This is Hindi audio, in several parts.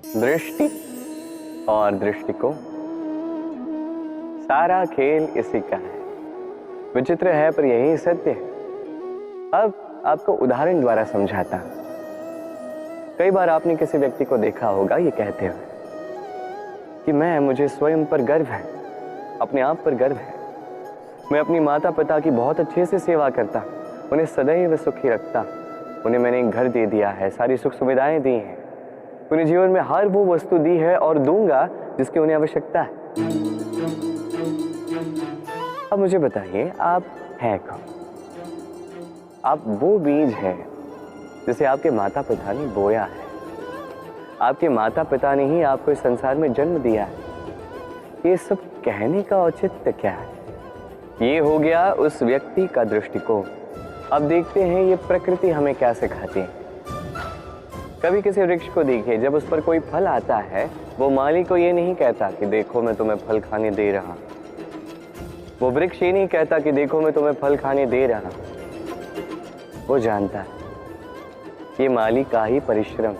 दृष्टि और दृष्टिकोण, सारा खेल इसी का है। विचित्र है पर यही सत्य है। अब आपको उदाहरण द्वारा समझाता हूं। कई बार आपने किसी व्यक्ति को देखा होगा ये कहते हुए कि मुझे स्वयं पर गर्व है, अपने आप पर गर्व है। मैं अपनी माता पिता की बहुत अच्छे से सेवा करता, उन्हें सदैव सुखी रखता। उन्हें मैंने एक घर दे दिया है, सारी सुख सुविधाएं दी हैं, उन्हें जीवन में हर वो वस्तु दी है और दूंगा जिसकी उन्हें आवश्यकता है। अब मुझे बताइए, आप हैं कौन? आप वो बीज है जिसे आपके माता पिता ने बोया है। आपके माता पिता ने ही आपको इस संसार में जन्म दिया है। ये सब कहने का औचित्य क्या है? ये हो गया उस व्यक्ति का दृष्टिकोण। अब देखते हैं ये प्रकृति हमें क्या सिखाती है। कभी किसी वृक्ष को देखिए, जब उस पर कोई फल आता है वो माली को ये नहीं कहता कि देखो मैं तुम्हें फल खाने दे रहा। वो वृक्ष ये नहीं कहता कि देखो मैं तुम्हें फल खाने दे रहा। वो जानता है ये माली का ही परिश्रम,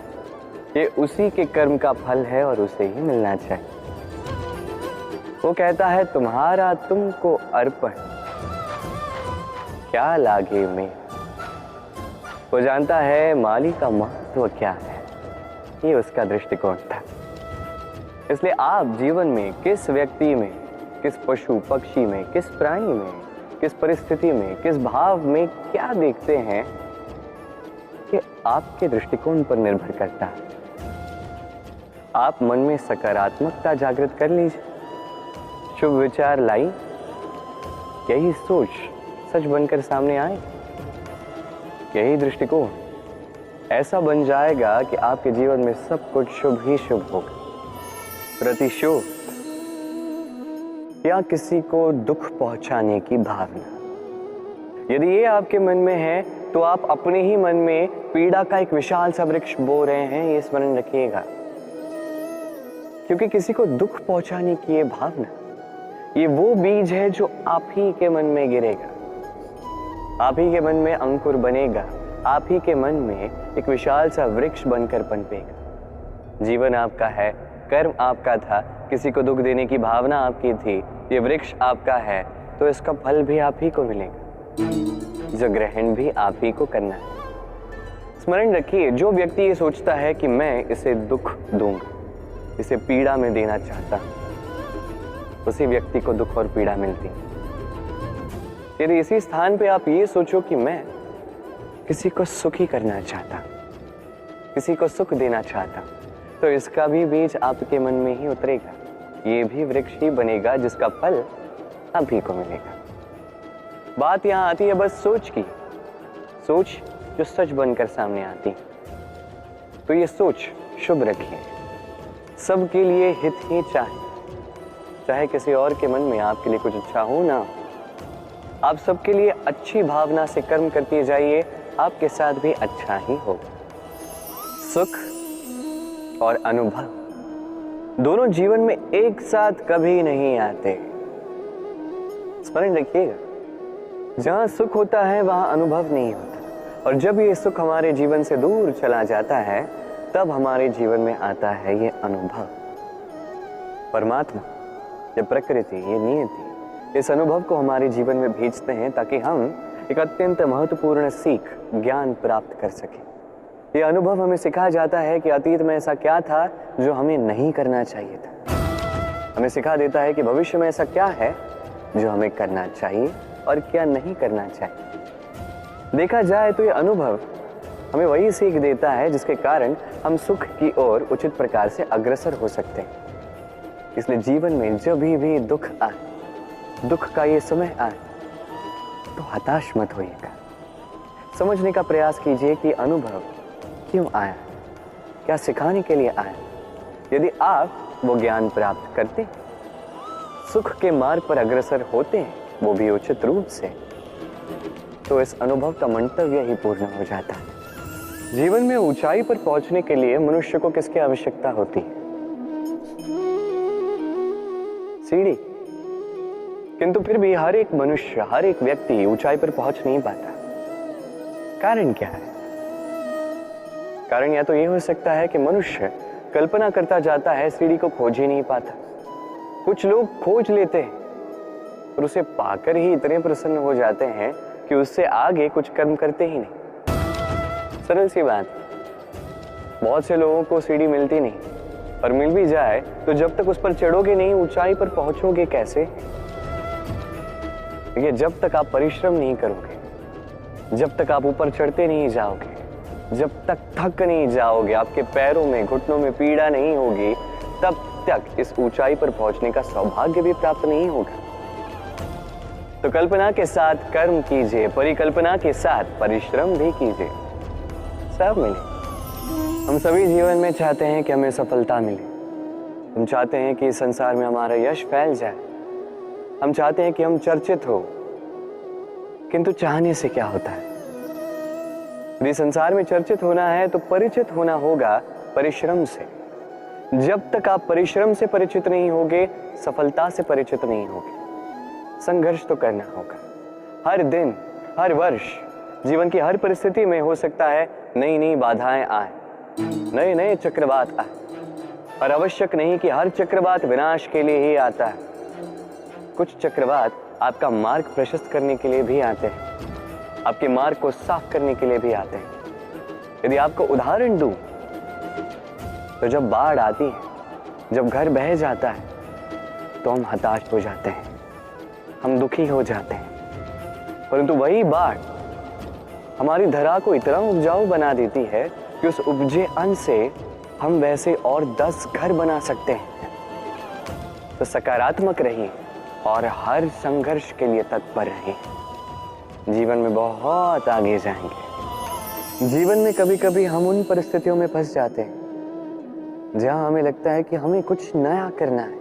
ये उसी के कर्म का फल है और उसे ही मिलना चाहिए। वो कहता है तुम्हारा तुमको अर्पण, क्या लागे में। वो जानता है माली का महत्व क्या है। ये उसका दृष्टिकोण था। इसलिए आप जीवन में किस व्यक्ति में, किस पशु पक्षी में, किस प्राणी में, किस परिस्थिति में, किस भाव में क्या देखते हैं कि आपके दृष्टिकोण पर निर्भर करता है। आप मन में सकारात्मकता जागृत कर लीजिए, शुभ विचार लाई, यही सोच सच बनकर सामने आए। यही दृष्टिकोण ऐसा बन जाएगा कि आपके जीवन में सब कुछ शुभ ही शुभ होगा। प्रतिशोध या किसी को दुख पहुंचाने की भावना, यदि ये आपके मन में है तो आप अपने ही मन में पीड़ा का एक विशाल सा वृक्ष बो रहे हैं। ये स्मरण रखिएगा, क्योंकि किसी को दुख पहुंचाने की ये भावना, ये वो बीज है जो आप ही के मन में गिरेगा, आप ही के मन में अंकुर बनेगा, आप ही के मन में एक विशाल सा वृक्ष बनकर पनपेगा। जीवन आपका है, कर्म आपका था, किसी को दुख देने की भावना आपकी थी, ये वृक्ष आपका है, तो इसका फल भी आप ही को मिलेगा, जो ग्रहण भी आप ही को करना है। स्मरण रखिए, जो व्यक्ति ये सोचता है कि मैं इसे दुख दूंगा, इसे पीड़ा में देना चाहता, उसी व्यक्ति को दुख और पीड़ा मिलती। यदि इसी स्थान पे आप ये सोचो कि मैं किसी को सुखी करना चाहता, किसी को सुख देना चाहता, तो इसका भी बीज आपके मन में ही उतरेगा। ये भी वृक्ष ही बनेगा जिसका फल आप ही को मिलेगा। बात यहाँ आती है बस सोच की, सोच जो सच बनकर सामने आती। तो ये सोच शुभ रखिए, सबके लिए हित ही चाहे, चाहे किसी और के मन में आपके लिए कुछ अच्छा हो ना। आप सबके लिए अच्छी भावना से कर्म करते जाइए, आपके साथ भी अच्छा ही होगा। सुख और अनुभव दोनों जीवन में एक साथ कभी नहीं आते। स्मरण रखिएगा, जहां सुख होता है वहां अनुभव नहीं होता, और जब ये सुख हमारे जीवन से दूर चला जाता है तब हमारे जीवन में आता है ये अनुभव। परमात्मा, ये प्रकृति, ये नियति इस अनुभव को हमारे जीवन में भेजते हैं ताकि हम एक अत्यंत महत्वपूर्ण सीख, ज्ञान प्राप्त कर सकें। ये अनुभव हमें सिखाया जाता है कि अतीत में ऐसा क्या था जो हमें नहीं करना चाहिए था। हमें सिखा देता है कि भविष्य में ऐसा क्या है जो हमें करना चाहिए और क्या नहीं करना चाहिए। देखा जाए तो ये अनुभव हमें वही सीख देता है जिसके कारण हम सुख की ओर उचित प्रकार से अग्रसर हो सकते हैं। इसलिए जीवन में जब भी दुख आए, दुख का ये समय आए, तो हताश मत होइएगा। समझने का प्रयास कीजिए कि अनुभव क्यों आया, क्या सिखाने के लिए आया। यदि आप वो ज्ञान प्राप्त करते, सुख के मार्ग पर अग्रसर होते हैं, वो भी उचित रूप से, तो इस अनुभव का मंतव्य ही पूर्ण हो जाता है। जीवन में ऊंचाई पर पहुंचने के लिए मनुष्य को किसकी आवश्यकता होती है? सीढ़ी। किंतु फिर भी हर एक मनुष्य, हर एक व्यक्ति ऊंचाई पर पहुंच नहीं पाता। कारण क्या है? कारण या तो ये हो सकता है कि मनुष्य कल्पना करता जाता है सीढ़ी को खोज ही नहीं पाता। कुछ लोग खोज लेते हैं और उसे पाकर ही इतने प्रसन्न हो जाते हैं कि उससे आगे कुछ कर्म करते ही नहीं। सरल सी बात। बहुत से लोगों को सीढ़ी मिलती नहीं, और मिल भी जाए तो जब तक उस पर चढ़ोगे नहीं ऊंचाई पर पहुंचोगे कैसे? देखिए, जब तक आप परिश्रम नहीं करोगे, जब तक आप ऊपर चढ़ते नहीं जाओगे, जब तक थक नहीं जाओगे, आपके पैरों में घुटनों में पीड़ा नहीं होगी, तब तक इस ऊंचाई पर पहुंचने का सौभाग्य भी प्राप्त नहीं होगा। तो कल्पना के साथ कर्म कीजिए, परिकल्पना के साथ परिश्रम भी कीजिए, सब मिले। हम सभी जीवन में चाहते हैं कि हमें सफलता मिले। हम चाहते हैं कि इस संसार में हमारा यश फैल जाए। हम चाहते हैं कि हम चर्चित हो। किंतु चाहने से क्या होता है? यदि संसार में चर्चित होना है तो परिचित होना होगा परिश्रम से। जब तक आप परिश्रम से परिचित नहीं होगे, सफलता से परिचित नहीं होगे। संघर्ष तो करना होगा। हर दिन, हर वर्ष, जीवन की हर परिस्थिति में हो सकता है नई नई बाधाएं आए, नए नए चक्रवात आए, और आवश्यक नहीं कि हर चक्रवात विनाश के लिए ही आता है। कुछ चक्रवात आपका मार्ग प्रशस्त करने के लिए भी आते हैं, आपके मार्ग को साफ करने के लिए भी आते हैं। यदि आपको उदाहरण दूं तो जब बाढ़ आती है, जब घर बह जाता है, तो हम हताश हो जाते हैं, हम दुखी हो जाते हैं। परंतु वही बाढ़ हमारी धरा को इतना उपजाऊ बना देती है कि उस उपजे अन्न से हम वैसे और 10 घर बना सकते हैं। तो सकारात्मक रहिए और हर संघर्ष के लिए तत्पर रहिए। जीवन में बहुत आगे जाएंगे। जीवन में कभी कभी हम उन परिस्थितियों में फंस जाते हैं जहां हमें लगता है कि हमें कुछ नया करना है,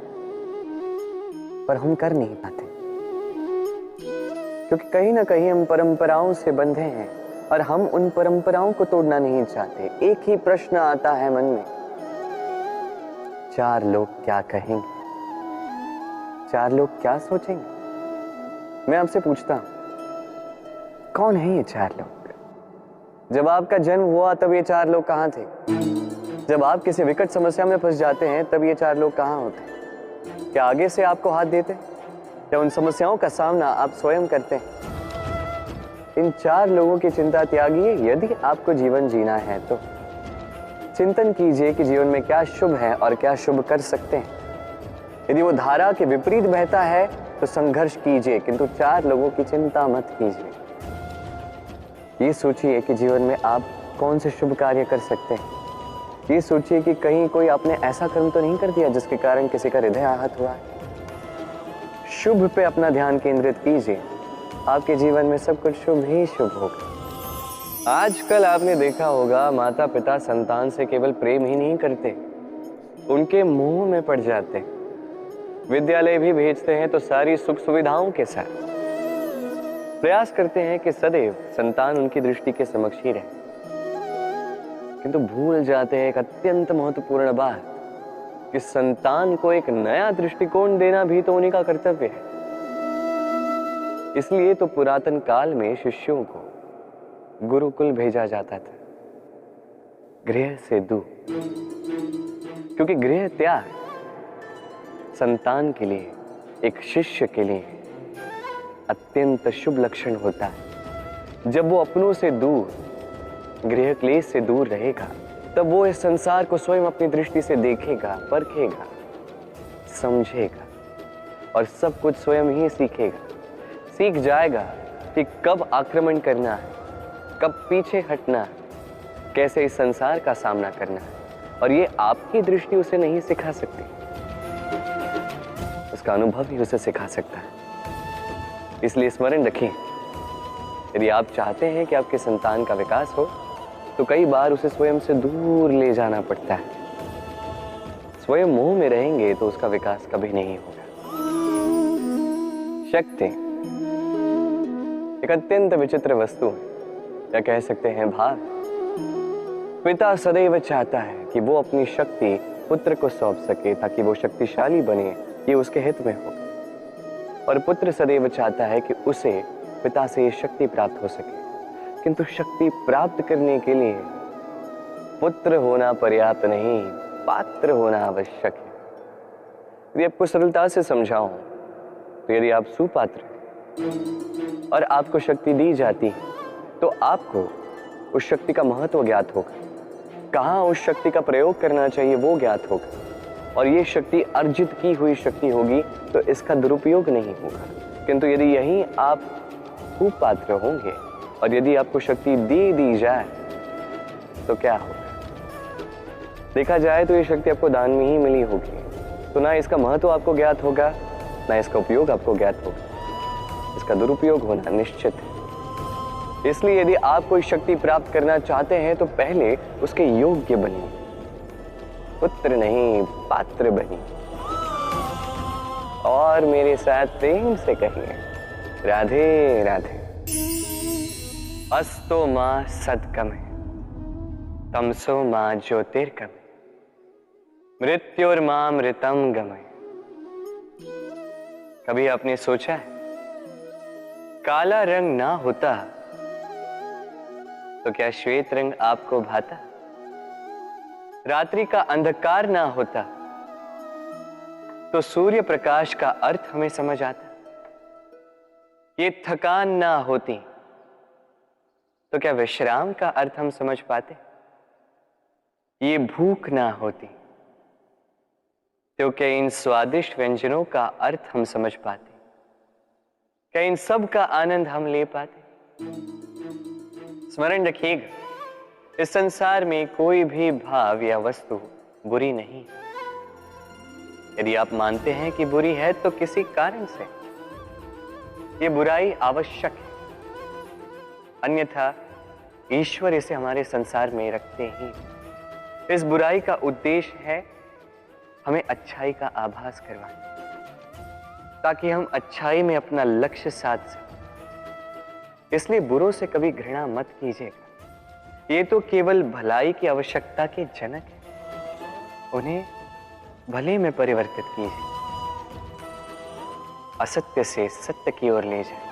पर हम कर नहीं पाते, क्योंकि कहीं ना कहीं हम परंपराओं से बंधे हैं और हम उन परंपराओं को तोड़ना नहीं चाहते। एक ही प्रश्न आता है मन में, 4 लोग क्या कहेंगे, 4 लोग क्या सोचेंगे? मैं आपसे पूछता हूं, कौन है ये 4 लोग? जब आपका जन्म हुआ तब ये 4 लोग कहां थे? जब आप किसी विकट समस्या में फंस जाते हैं तब ये 4 लोग कहां होते? क्या आगे से आपको हाथ देते? या उन समस्याओं का सामना आप स्वयं करते हैं? इन 4 लोगों की चिंता त्यागिए। यदि आपको जीवन जीना है तो चिंतन कीजिए कि जीवन में क्या शुभ है और क्या शुभ कर सकते हैं। यदि वो धारा के विपरीत बहता है तो संघर्ष कीजिए, किंतु 4 लोगों की चिंता मत कीजिए। ये सोचिए कि जीवन में आप कौन से शुभ कार्य कर सकते हैं। ये सोचिए कि कहीं कोई आपने ऐसा कर्म तो नहीं कर दिया जिसके कारण किसी का हृदय आहत हुआ है। शुभ पे अपना ध्यान केंद्रित कीजिए, आपके जीवन में सब कुछ शुभ ही शुभ होगा। आजकल आपने देखा होगा, माता पिता संतान से केवल प्रेम ही नहीं करते, उनके मुंह में पड़ जाते हैं। विद्यालय भी भेजते हैं तो सारी सुख सुविधाओं के साथ। प्रयास करते हैं कि सदैव संतान उनकी दृष्टि के समक्ष ही रहे, किंतु भूल जाते हैं एक अत्यंत महत्वपूर्ण बात कि संतान को एक नया दृष्टिकोण देना भी तो उन्हीं का कर्तव्य है। इसलिए तो पुरातन काल में शिष्यों को गुरुकुल भेजा जाता था, गृह से दूर, क्योंकि गृह त्याग संतान के लिए, एक शिष्य के लिए अत्यंत शुभ लक्षण होता है। जब वो अपनों से दूर, गृह क्लेश से दूर रहेगा, तब वो इस संसार को स्वयं अपनी दृष्टि से देखेगा, परखेगा, समझेगा और सब कुछ स्वयं ही सीखेगा। सीख जाएगा कि कब आक्रमण करना है, कब पीछे हटना है, कैसे इस संसार का सामना करना है, और ये आपकी दृष्टि उसे नहीं सिखा सकती, उसका अनुभव ही उसे सिखा सकता है। इसलिए स्मरण रखें, यदि आप चाहते हैं कि आपके संतान का विकास हो तो कई बार उसे स्वयं से दूर ले जाना पड़ता है। स्वयं मोह में रहेंगे तो उसका विकास कभी नहीं होगा। शक्ति एक अत्यंत विचित्र वस्तु है, या कह सकते हैं भाव। पिता सदैव चाहता है कि वो अपनी शक्ति पुत्र को सौंप सके ताकि वो शक्तिशाली बने, ये उसके हित में हो। और पुत्र सदैव चाहता है कि उसे पिता से ये शक्ति प्राप्त हो सके, किंतु शक्ति प्राप्त करने के लिए पुत्र होना पर्याप्त नहीं, पात्र होना आवश्यक है। यदि आपको सरलता से समझाऊं तो यदि आप सुपात्र हैं और आपको शक्ति दी जाती है तो आपको उस शक्ति का महत्व ज्ञात होगा, कहाँ उस शक्ति का प्रयोग करना चाहिए वो ज्ञात होगा, और ये शक्ति अर्जित की हुई शक्ति होगी तो इसका दुरुपयोग नहीं होगा। किंतु यदि यही आप कुपात्र होंगे और यदि आपको शक्ति दे दी जाए तो क्या होगा? देखा जाए तो ये शक्ति आपको दान में ही मिली होगी, तो ना इसका महत्व आपको ज्ञात होगा, ना इसका उपयोग आपको ज्ञात होगा। इसका दुरुपयोग होना निश्चित है। इसलिए यदि आप कोई शक्ति प्राप्त करना चाहते हैं तो पहले उसके योग्य बनिए, पुत्र नहीं पात्र बनिए। और मेरे साथ प्रेम से कहिए, राधे राधे। अस्तो मां सद्गमय, तमसो मां ज्योतिर्गमय, मृत्योर्मामृतम गमय। कभी आपने सोचा है काला रंग ना होता तो क्या श्वेत रंग आपको भाता? रात्रि का अंधकार ना होता तो सूर्य प्रकाश का अर्थ हमें समझ आता? ये थकान ना होती तो क्या विश्राम का अर्थ हम समझ पाते? ये भूख ना होती तो क्या इन स्वादिष्ट व्यंजनों का अर्थ हम समझ पाते? क्या इन सब का आनंद हम ले पाते? स्मरण रखिएगा, इस संसार में कोई भी भाव या वस्तु बुरी नहीं। यदि आप मानते हैं कि बुरी है तो किसी कारण से ये बुराई आवश्यक है, अन्यथा ईश्वर इसे हमारे संसार में रखते ही। इस बुराई का उद्देश्य है हमें अच्छाई का आभास करवाना, ताकि हम अच्छाई में अपना लक्ष्य साध सकें। इसलिए बुरों से कभी घृणा मत कीजिएगा, ये तो केवल भलाई की आवश्यकता के जनक है, उन्हें भले में परिवर्तित कीजिए। असत्य से सत्य की ओर ले जाए,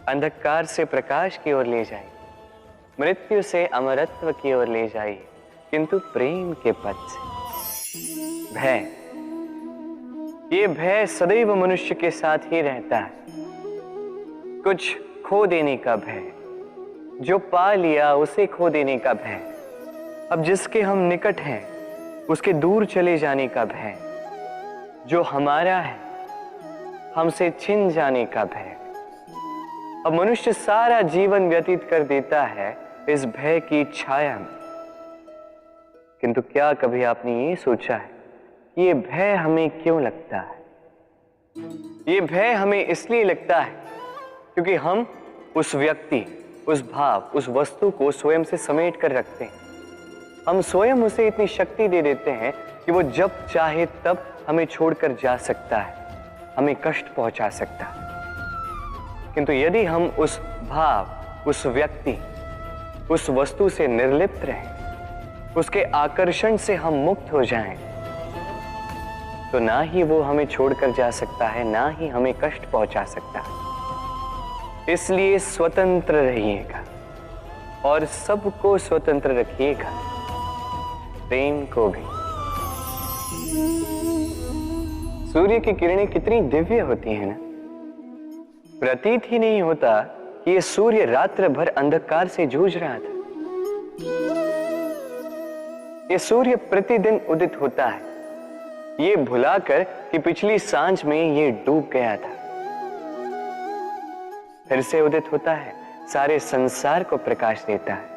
अंधकार से प्रकाश की ओर ले जाए, मृत्यु से अमरत्व की ओर ले जाइए, किंतु प्रेम के पथ से। भय, ये भय सदैव मनुष्य के साथ ही रहता है। कुछ खो देने का भय, जो पा लिया उसे खो देने का भय, अब जिसके हम निकट हैं उसके दूर चले जाने का भय, जो हमारा है हमसे छिन जाने का भय। अब मनुष्य सारा जीवन व्यतीत कर देता है इस भय की छाया में। किंतु क्या कभी आपने ये सोचा है कि ये भय हमें क्यों लगता है? ये भय हमें इसलिए लगता है क्योंकि हम उस व्यक्ति, उस भाव, उस वस्तु को स्वयं से समेट कर रखते हैं। हम स्वयं उसे इतनी शक्ति दे देते हैं कि वो जब चाहे तब हमें छोड़कर जा सकता है, हमें कष्ट पहुंचा सकता है। किंतु यदि हम उस भाव, उस व्यक्ति, उस वस्तु से निर्लिप्त रहें, उसके आकर्षण से हम मुक्त हो जाएं, तो ना ही वो हमें छोड़कर जा सकता है, ना ही हमें कष्ट पहुंचा सकता है। इसलिए स्वतंत्र रहिएगा और सबको स्वतंत्र रखिएगा, प्रेम को भी। सूर्य की किरणें कितनी दिव्य होती हैं ना। प्रतीत ही नहीं होता कि ये सूर्य रात्र भर अंधकार से जूझ रहा था। ये सूर्य प्रतिदिन उदित होता है, ये भुलाकर कि पिछली सांझ में ये डूब गया था, फिर से उदित होता है, सारे संसार को प्रकाश देता है।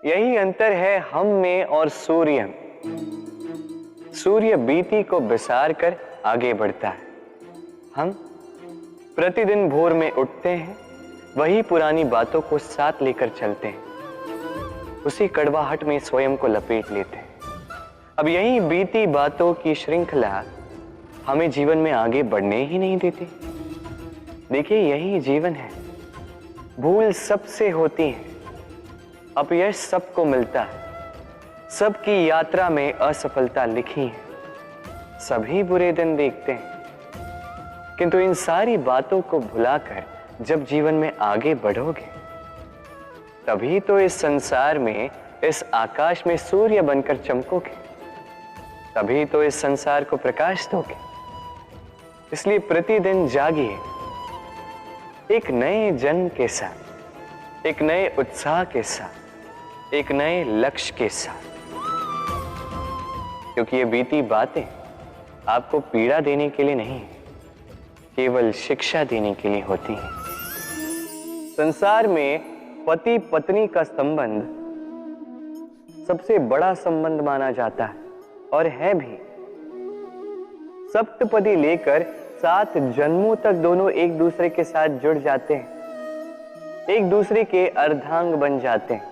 यही अंतर है हम में और सूर्य में। सूर्य बीती को बिसार कर आगे बढ़ता है, हम प्रतिदिन भोर में उठते हैं, वही पुरानी बातों को साथ लेकर चलते हैं, उसी कड़वाहट में स्वयं को लपेट लेते हैं। अब यही बीती बातों की श्रृंखला हमें जीवन में आगे बढ़ने ही नहीं देती। देखिए, यही जीवन है। भूल सबसे होती है, अपयश सबको मिलता है, सबकी यात्रा में असफलता लिखी है, सभी बुरे दिन देखते हैं। किंतु इन सारी बातों को भुलाकर जब जीवन में आगे बढ़ोगे, तभी तो इस संसार में इस आकाश में सूर्य बनकर चमकोगे, तभी तो इस संसार को प्रकाश दोगे। इसलिए प्रतिदिन जागिए, एक नए जन्म के साथ, एक नए उत्साह के साथ, एक नए लक्ष्य के साथ, क्योंकि ये बीती बातें आपको पीड़ा देने के लिए नहीं, केवल शिक्षा देने के लिए होती हैं। संसार में पति पत्नी का संबंध सबसे बड़ा संबंध माना जाता है और है भी। सप्तपदी लेकर 7 जन्मों तक दोनों एक दूसरे के साथ जुड़ जाते हैं, एक दूसरे के अर्धांग बन जाते हैं।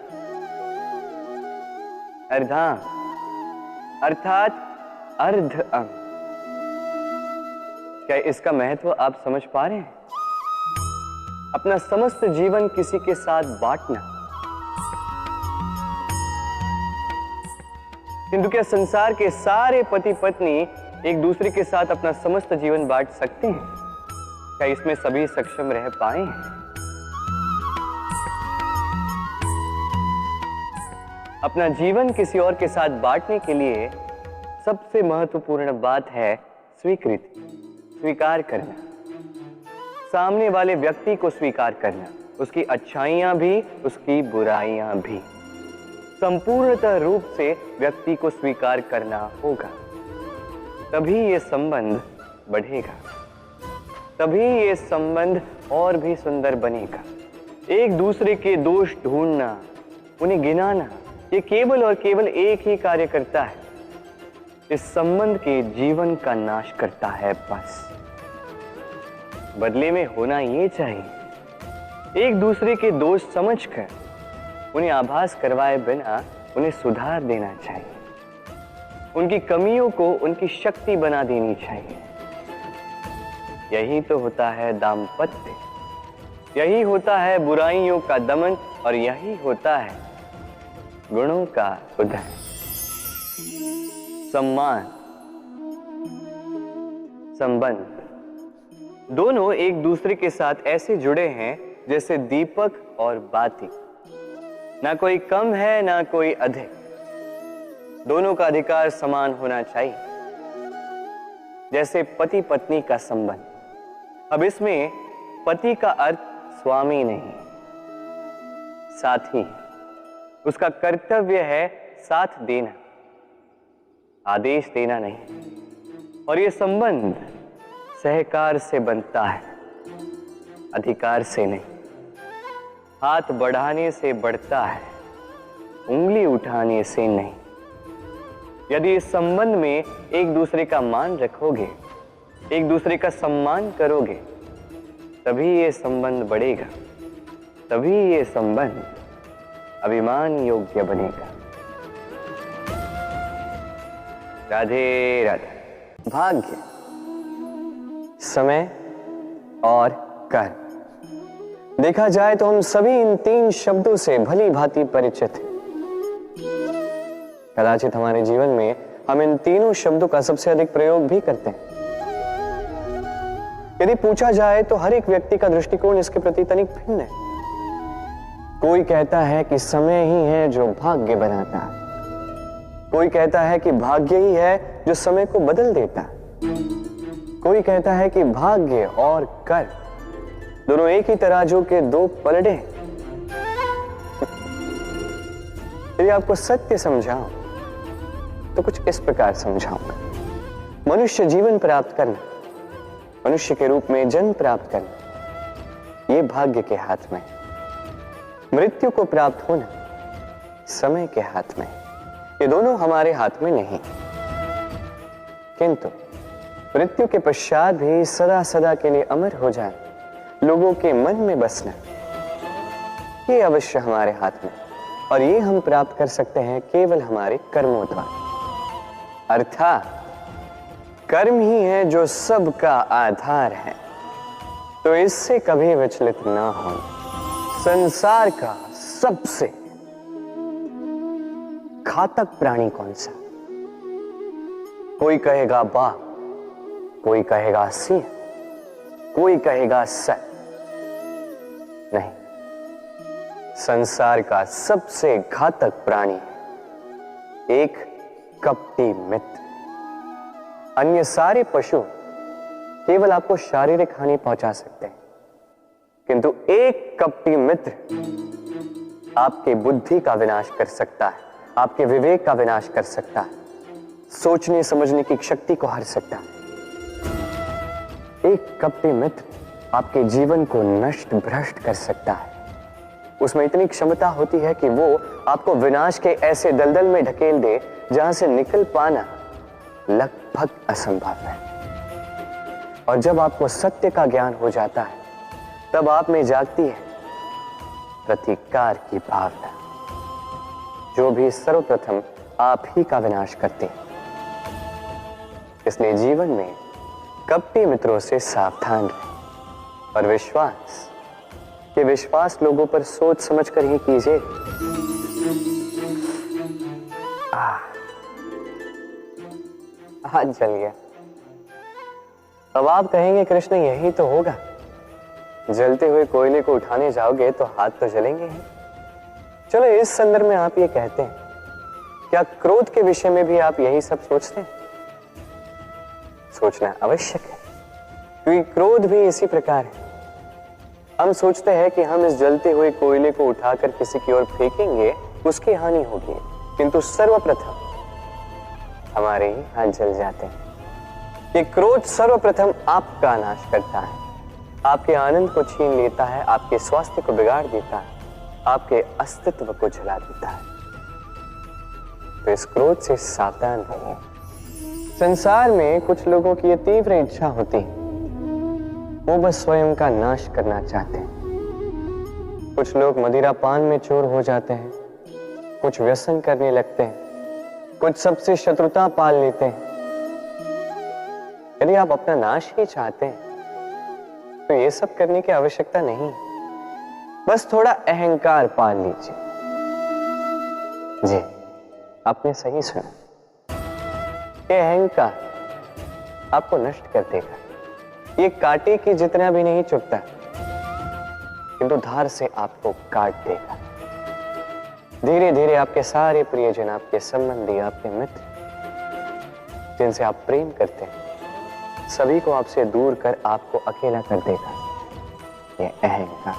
अर्धांग अर्थात अर्ध अंग। क्या इसका महत्व आप समझ पा रहे हैं? अपना समस्त जीवन किसी के साथ बांटना। किंतु क्या संसार के सारे पति पत्नी एक दूसरे के साथ अपना समस्त जीवन बांट सकते हैं? क्या इसमें सभी सक्षम रह पाए हैं? अपना जीवन किसी और के साथ बांटने के लिए सबसे महत्वपूर्ण बात है स्वीकृति, स्वीकार करना। सामने वाले व्यक्ति को स्वीकार करना, उसकी अच्छाइयां भी, उसकी बुराइयां भी। संपूर्णतः रूप से व्यक्ति को स्वीकार करना होगा, तभी ये संबंध बढ़ेगा, तभी ये संबंध और भी सुंदर बनेगा। एक दूसरे के दोष ढूंढना, उन्हें गिनाना, ये केवल और केवल एक ही कार्य करता है, इस संबंध के जीवन का नाश करता है। बस बदले में होना ये चाहिए, एक दूसरे के दोष समझकर उन्हें आभास करवाए बिना उन्हें सुधार देना चाहिए, उनकी कमियों को उनकी शक्ति बना देनी चाहिए। यही तो होता है दाम्पत्य, यही होता है बुराइयों का दमन, और यही होता है गुणों का उदय। सम्मान, संबंध दोनों एक दूसरे के साथ ऐसे जुड़े हैं जैसे दीपक और बाती। ना कोई कम है ना कोई अधिक, दोनों का अधिकार समान होना चाहिए, जैसे पति पत्नी का संबंध। अब इसमें पति का अर्थ स्वामी नहीं, साथी। उसका कर्तव्य है साथ देना, आदेश देना नहीं। और यह संबंध सहकार से बनता है, अधिकार से नहीं। हाथ बढ़ाने से बढ़ता है, उंगली उठाने से नहीं। यदि इस संबंध में एक दूसरे का मान रखोगे, एक दूसरे का सम्मान करोगे, तभी ये संबंध बढ़ेगा, तभी ये संबंध अभिमान योग्य बनेगा। राधे राधे। भाग्य, समय और कर्म। देखा जाए तो हम सभी इन 3 शब्दों से भली भांति परिचित हैं। कदाचित हमारे जीवन में हम इन तीनों शब्दों का सबसे अधिक प्रयोग भी करते हैं। यदि पूछा जाए तो हर एक व्यक्ति का दृष्टिकोण इसके प्रति तनिक भिन्न है। कोई कहता है कि समय ही है जो भाग्य बनाता है, कोई कहता है कि भाग्य ही है जो समय को बदल देता है, कोई कहता है कि भाग्य और कर्म दोनों एक ही तराजू के 2 पलड़े हैं। यदि आपको सत्य समझाऊं तो कुछ इस प्रकार समझाऊंगा। मनुष्य जीवन प्राप्त करना, मनुष्य के रूप में जन्म प्राप्त करना, ये भाग्य के हाथ में। मृत्यु को प्राप्त होना समय के हाथ में। ये दोनों हमारे हाथ में नहीं, किंतु मृत्यु के पश्चात भी सदा सदा के लिए अमर हो जाए, लोगों के मन में बसना, ये अवश्य हमारे हाथ में। और ये हम प्राप्त कर सकते हैं केवल हमारे कर्मों द्वारा। अर्थात कर्म ही है जो सबका आधार है, तो इससे कभी विचलित ना हो। संसार का सबसे घातक प्राणी कौन सा? कोई कहेगा बाघ, कोई कहेगा सिंह, कोई कहेगा सर। नहीं, संसार का सबसे घातक प्राणी एक कपटी मित्र। अन्य सारे पशु केवल आपको शारीरिक हानि पहुंचा सकते हैं, किंतु एक कपटी मित्र आपकी बुद्धि का विनाश कर सकता है, आपके विवेक का विनाश कर सकता है, सोचने समझने की शक्ति को हर सकता है। एक कपटी मित्र आपके जीवन को नष्ट भ्रष्ट कर सकता है। उसमें इतनी क्षमता होती है कि वो आपको विनाश के ऐसे दलदल में ढकेल दे जहां से निकल पाना लगभग असंभव है। और जब आपको सत्य का ज्ञान हो जाता है, तब आप में जागती है प्रतिकार की भावना, जो भी सर्वप्रथम आप ही का विनाश करते हैं। इसलिए जीवन में कपटी मित्रों से सावधान रहें और विश्वास लोगों पर सोच समझ कर ही कीजिए। हाथ जल गया। अब आप कहेंगे कृष्ण यही तो होगा, जलते हुए कोयले को उठाने जाओगे तो हाथ तो जलेंगे ही। चलो इस संदर्भ में आप ये कहते हैं, क्या क्रोध के विषय में भी आप यही सब सोचते हैं? सोचना आवश्यक है, क्योंकि क्रोध भी इसी प्रकार है। हम सोचते हैं कि हम इस जलते हुए कोयले को उठाकर किसी की ओर फेंकेंगे, उसकी हानि होगी, किंतु सर्वप्रथम हमारे ही हाथ जल जाते हैं। ये क्रोध सर्वप्रथम आपका नाश करता है, आपके आनंद को छीन लेता है, आपके स्वास्थ्य को बिगाड़ देता है, आपके अस्तित्व को जला देता है। तो इस क्रोध से सावधान रहिए। संसार में कुछ लोगों की ये तीव्र इच्छा होती है, वो बस स्वयं का नाश करना चाहते हैं। कुछ लोग मदिरा पान में चोर हो जाते हैं, कुछ व्यसन करने लगते हैं, कुछ सबसे शत्रुता पाल लेते हैं। यदि आप अपना नाश ही चाहते हैं तो ये सब करने की आवश्यकता नहीं है, बस थोड़ा अहंकार पाल लीजिए। जी, आपने सही सुना, ये अहंकार आपको नष्ट कर देगा। ये कांटे की जितना भी नहीं चुभता, किंतु धार से आपको काट देगा। धीरे धीरे आपके सारे प्रियजन, आपके संबंधी, आपके मित्र, जिनसे आप प्रेम करते हैं, सभी को आपसे दूर कर आपको अकेला कर देगा ये अहंकार।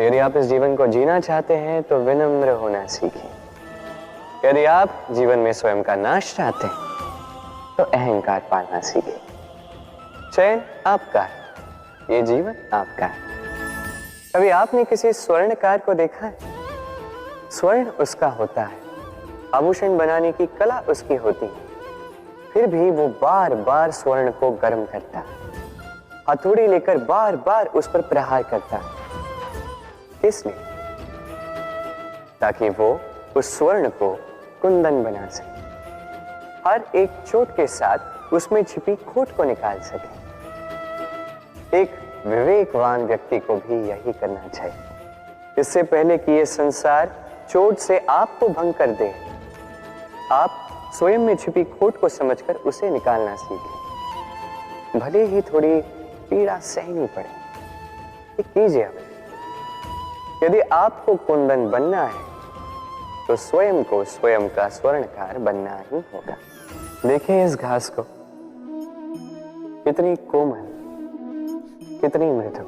यदि आप इस जीवन को जीना चाहते हैं तो विनम्र होना सीखिए। यदि आप जीवन में स्वयं का नाश चाहते हैं तो अहंकार पालना सीखिए। चयन आपका है, ये जीवन आपका है। कभी आपने किसी स्वर्णकार को देखा है? स्वर्ण उसका होता है, आभूषण बनाने की कला उसकी होती है, फिर भी वो बार बार स्वर्ण को गर्म करता है, हथौड़ी लेकर बार बार उस पर प्रहार करता है। इसलिए ताकि वो उस स्वर्ण को कुंदन बना सके, हर एक चोट के साथ उसमें छिपी खोट को निकाल सके। एक विवेकवान व्यक्ति को भी यही करना चाहिए। इससे पहले कि ये संसार चोट से आपको भंग कर दे, आप स्वयं में छिपी खोट को समझकर उसे निकालना सीखें। भले ही थोड़ी पीड़ा सहनी पड़े, ये कीजिए। यदि आपको कुंदन बनना है तो स्वयं को स्वयं का स्वर्णकार बनना ही होगा। देखिए इस घास को, कितनी कोमल, कितनी मृदु।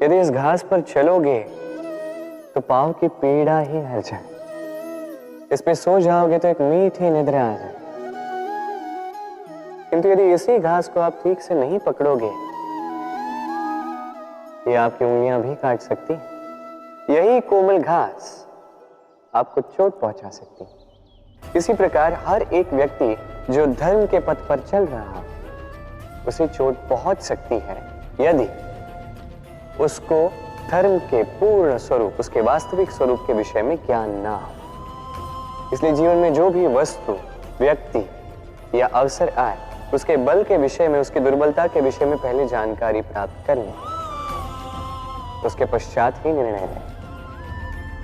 यदि इस घास पर चलोगे तो पांव की पीड़ा ही हर जाए। इसमें सो जाओगे तो एक मीठी निद्रा आ जाए। किंतु यदि इसी घास को आप ठीक से नहीं पकड़ोगे, ये आपकी उंगलियां भी काट सकती है। यही कोमल घास आपको चोट पहुंचा सकती है। इसी प्रकार हर एक व्यक्ति जो धर्म के पथ पर चल रहा है, उसे चोट पहुंच सकती है यदि उसको धर्म के पूर्ण स्वरूप, उसके वास्तविक स्वरूप के विषय में ज्ञान ना हो। इसलिए जीवन में जो भी वस्तु, व्यक्ति या अवसर आए, उसके बल के विषय में, उसकी दुर्बलता के विषय में पहले जानकारी प्राप्त कर लें, उसके पश्चात ही निर्णय लें।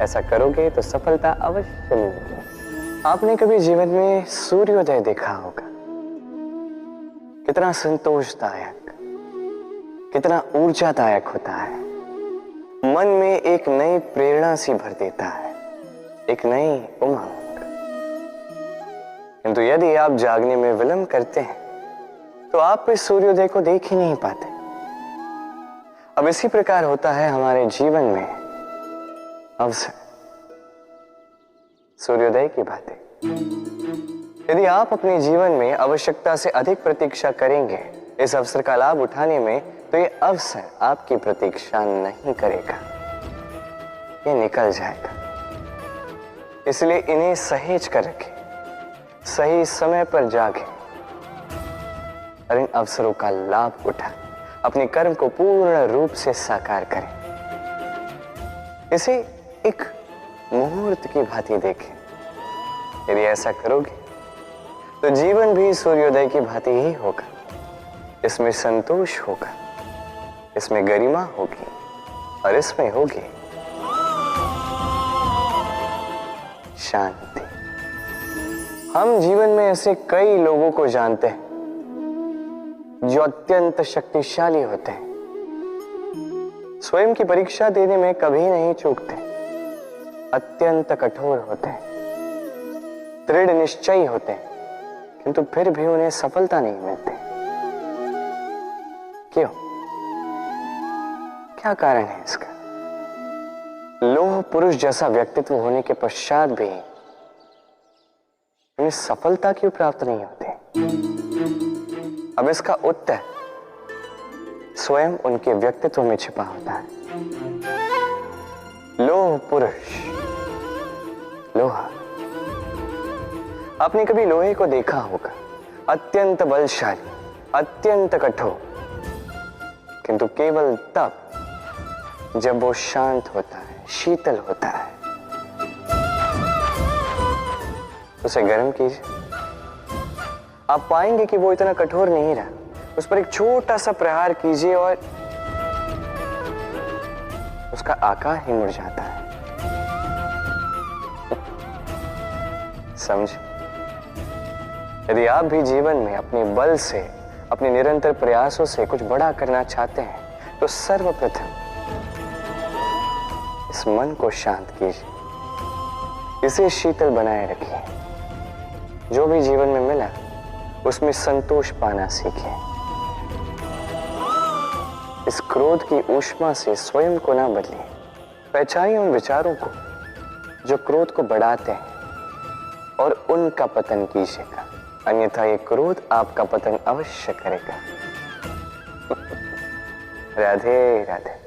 ऐसा करोगे तो सफलता अवश्य मिलेगी। आपने कभी जीवन में सूर्योदय देखा होगा? कितना संतोषदायक, कितना ऊर्जादायक होता है, मन में एक नई प्रेरणा सी भर देता है, एक नई उमंग। किंतु यदि आप जागने में विलंब करते हैं तो आप इस सूर्योदय को देख ही नहीं पाते। अब इसी प्रकार होता है हमारे जीवन में अवसर, सूर्योदय की बातें। यदि आप अपने जीवन में आवश्यकता से अधिक प्रतीक्षा करेंगे इस अवसर का लाभ उठाने में, तो ये अवसर आपकी प्रतीक्षा नहीं करेगा, ये निकल जाएगा। इसलिए इन्हें सहेज कर रखें, सही समय पर जागें और इन अवसरों का लाभ उठा अपने कर्म को पूर्ण रूप से साकार करें। इसे एक मुहूर्त की भांति देखें। यदि ऐसा करोगे तो जीवन भी सूर्योदय की भांति ही होगा। इसमें संतोष होगा, इसमें गरिमा होगी और इसमें होगी शांति। हम जीवन में ऐसे कई लोगों को जानते हैं जो अत्यंत शक्तिशाली होते हैं, स्वयं की परीक्षा देने में कभी नहीं चूकते, अत्यंत कठोर होते हैं, दृढ़ निश्चयी होते हैं, किंतु फिर भी उन्हें सफलता नहीं मिलती। क्यों? क्या कारण है इसका? लौह पुरुष जैसा व्यक्तित्व होने के पश्चात भी उन्हें सफलता क्यों प्राप्त नहीं होती? अब इसका उत्तर स्वयं उनके व्यक्तित्व में छिपा होता है। लौह पुरुष, लोहा। आपने कभी लोहे को देखा होगा, अत्यंत बलशाली, अत्यंत कठोर, किंतु केवल तब जब वो शांत होता है, शीतल होता है। उसे गर्म कीजिए, आप पाएंगे कि वो इतना कठोर नहीं रहा। उस पर एक छोटा सा प्रहार कीजिए और उसका आकार ही मुड़ जाता है। समझे? यदि आप भी जीवन में अपने बल से, अपने निरंतर प्रयासों से कुछ बड़ा करना चाहते हैं तो सर्वप्रथम इस मन को शांत कीजिए, इसे शीतल बनाए रखिए। जो भी जीवन में मिला उसमें संतोष पाना सीखिए। इस क्रोध की ऊष्मा से स्वयं को ना बदलिए। पहचानिए उन विचारों को जो क्रोध को बढ़ाते हैं और उनका पतन कीजिएगा, अन्यथा ये क्रोध आपका पतन अवश्य करेगा। राधे राधे।